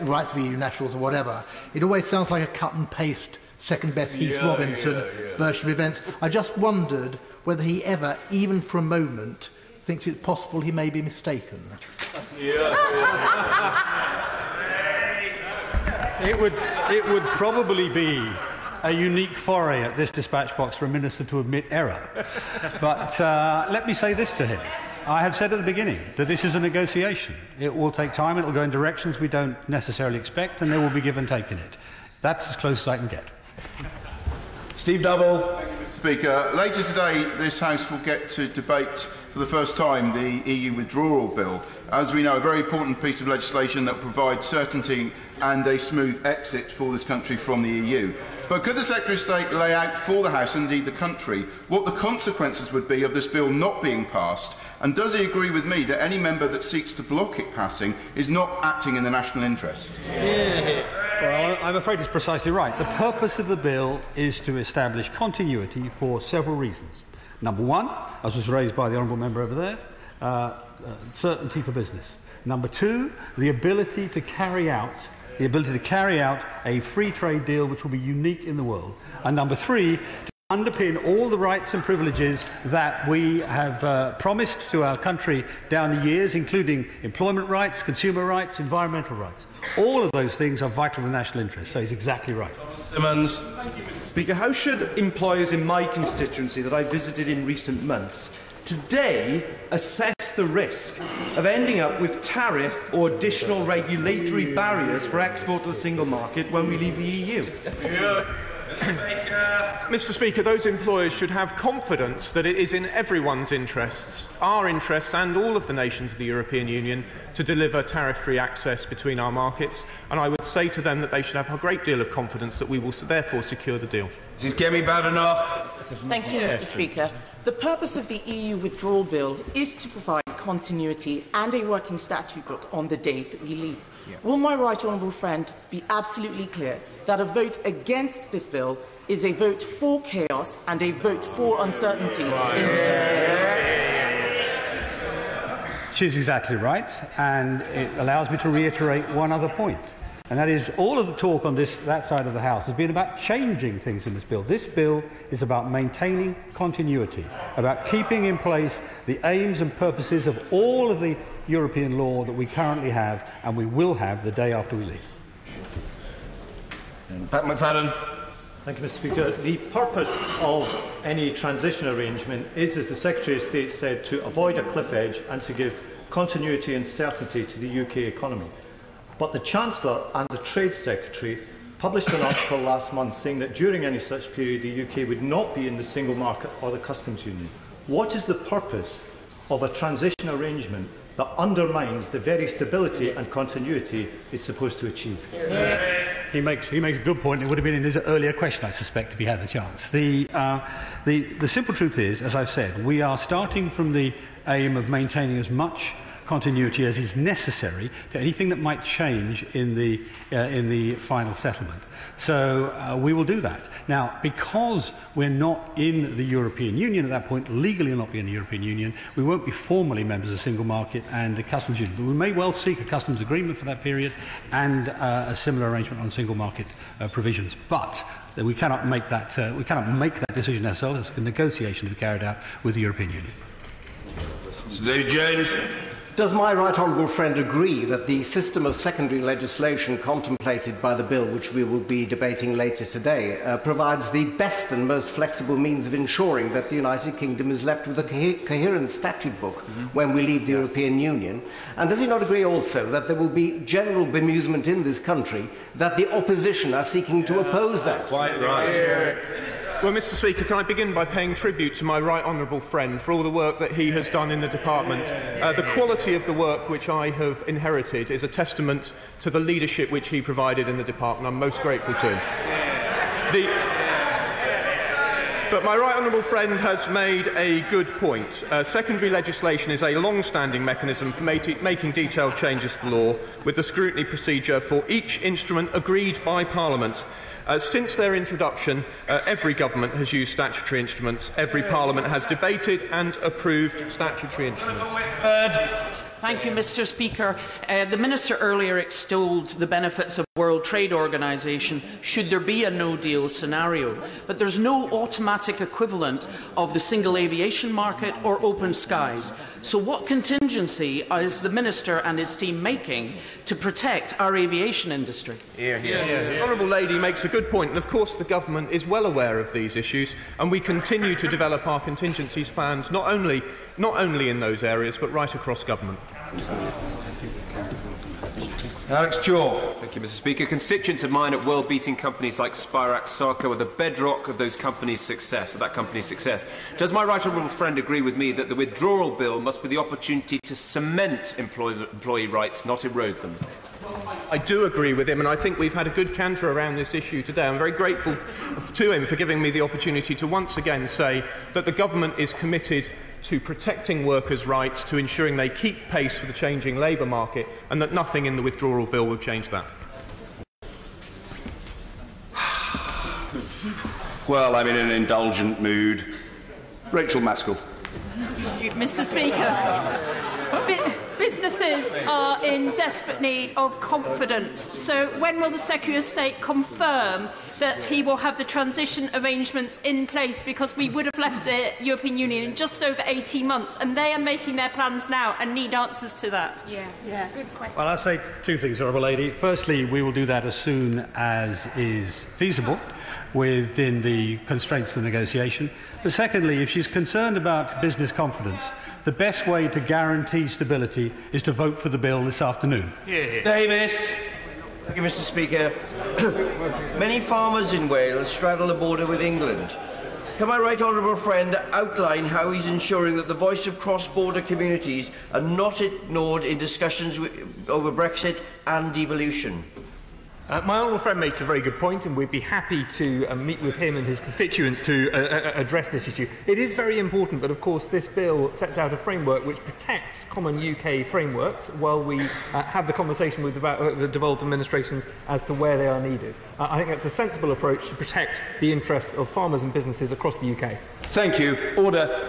rights of EU nationals or whatever, it always sounds like a cut and paste, second best Heath Robinson version of events. I just wondered whether he ever, even for a moment, thinks it's possible he may be mistaken. It would probably be a unique foray at this dispatch box for a minister to admit error. But let me say this to him. I have said at the beginning that this is a negotiation. It will take time, it will go in directions we don't necessarily expect, and there will be give and take in it. That's as close as I can get. Steve Double. Thank you, Mr. Speaker. Later today, this House will get to debate for the first time the EU Withdrawal Bill. As we know, a very important piece of legislation that will provide certainty and a smooth exit for this country from the EU. But could the Secretary of State lay out for the House, and indeed the country, what the consequences would be of this bill not being passed? And does he agree with me that any member that seeks to block it passing is not acting in the national interest? Well, I'm afraid it's precisely right. The purpose of the bill is to establish continuity for several reasons. Number one, as was raised by the honourable member over there, certainty for business. Number two, the ability to carry out the ability to carry out a free trade deal which will be unique in the world. And number three, to underpin all the rights and privileges that we have promised to our country down the years, including employment rights, consumer rights, environmental rights. All of those things are vital to the national interest, so he's exactly right. Simmons. Thank you, Mr. Speaker. How should employers in my constituency that I visited in recent months today assess the risk of ending up with tariff or additional regulatory barriers for export to the single market when we leave the EU? Mr. Speaker, those employers should have confidence that it is in everyone's interests, our interests and all of the nations of the European Union, to deliver tariff-free access between our markets, and I would say to them that they should have a great deal of confidence that we will therefore secure the deal. Mrs. Kemi-Badenoch. Thank you, Mr. Speaker. The purpose of the EU Withdrawal Bill is to provide continuity and a working statute book on the day that we leave. Will my right honourable friend be absolutely clear that a vote against this bill is a vote for chaos and a vote for uncertainty? She's exactly right, and it allows me to reiterate one other point. And that is, all of the talk on that side of the House has been about changing things in this bill. This bill is about maintaining continuity, about keeping in place the aims and purposes of all of the European law that we currently have and we will have the day after we leave. Pat McFadden. Thank you, Mr. Speaker. The purpose of any transition arrangement is, as the Secretary of State said, to avoid a cliff edge and to give continuity and certainty to the UK economy. But the Chancellor and the Trade Secretary published an article last month saying that during any such period the UK would not be in the single market or the customs union. What is the purpose of a transition arrangement that undermines the very stability and continuity it's supposed to achieve? He makes a good point. It would have been in his earlier question, I suspect, if he had the chance. The simple truth is, as I've said, we are starting from the aim of maintaining as much continuity as is necessary to anything that might change in the final settlement. So we will do that. Now, because we're not in the European Union at that point, legally will not be in the European Union, we won't be formally members of the single market and the customs union. But we may well seek a customs agreement for that period and a similar arrangement on single market provisions. But we cannot make that decision ourselves. It's a negotiation to be carried out with the European Union. Mr. David Jones. Does my right honourable friend agree that the system of secondary legislation contemplated by the bill, which we will be debating later today, provides the best and most flexible means of ensuring that the United Kingdom is left with a coherent statute book when we leave the European Union? And does he not agree also that there will be general bemusement in this country that the opposition are seeking to oppose that? Quite right. Well, Mr. Speaker, can I begin by paying tribute to my right honourable friend for all the work that he has done in the department. The quality of the work which I have inherited is a testament to the leadership which he provided in the department. I'm most grateful to him. But my right honourable friend has made a good point. Secondary legislation is a long-standing mechanism for making detailed changes to the law, with the scrutiny procedure for each instrument agreed by Parliament. Since their introduction, every government has used statutory instruments. Every Parliament has debated and approved statutory instruments. Thank you, Mr. Speaker. The Minister earlier extolled the benefits of the World Trade Organization should there be a no-deal scenario. But there's no automatic equivalent of the single aviation market or open skies. So what contingency is the Minister and his team making to protect our aviation industry? The Honourable Lady makes a good point, and of course the Government is well aware of these issues, and we continue to develop our contingencies plans not only in those areas but right across Government. Alex Chaw. Thank you, Mr. Speaker. Constituents of mine at world-beating companies like Spirax Sarco are the bedrock of that company's success. Does my right honourable friend agree with me that the withdrawal bill must be the opportunity to cement employee rights, not erode them? I do agree with him, and I think we've had a good canter around this issue today. I'm very grateful to him for giving me the opportunity to once again say that the Government is committed to protecting workers' rights, to ensuring they keep pace with the changing labour market, and that nothing in the withdrawal bill will change that. Well, I'm in an indulgent mood. Rachel Maskell. Mr. Speaker, Businesses are in desperate need of confidence. So when will the Secretary of State confirm that he will have the transition arrangements in place? Because we would have left the European Union in just over 18 months, and they are making their plans now and need answers to that. Yeah. Good question. Well, I'll say two things, Honourable Lady. Firstly, we will do that as soon as is feasible within the constraints of the negotiation. But secondly, if she's concerned about business confidence, the best way to guarantee stability is to vote for the bill this afternoon. Davis. Thank you, Mr. Speaker. Many farmers in Wales straddle the border with England. Can my right honourable friend outline how he's ensuring that the voice of cross-border communities are not ignored in discussions over Brexit and devolution? My honourable friend makes a very good point, and we'd be happy to meet with him and his constituents to address this issue. It is very important, but of course this bill sets out a framework which protects common UK frameworks while we have the conversation with the devolved administrations as to where they are needed. I think that's a sensible approach to protect the interests of farmers and businesses across the UK. Thank you. Order.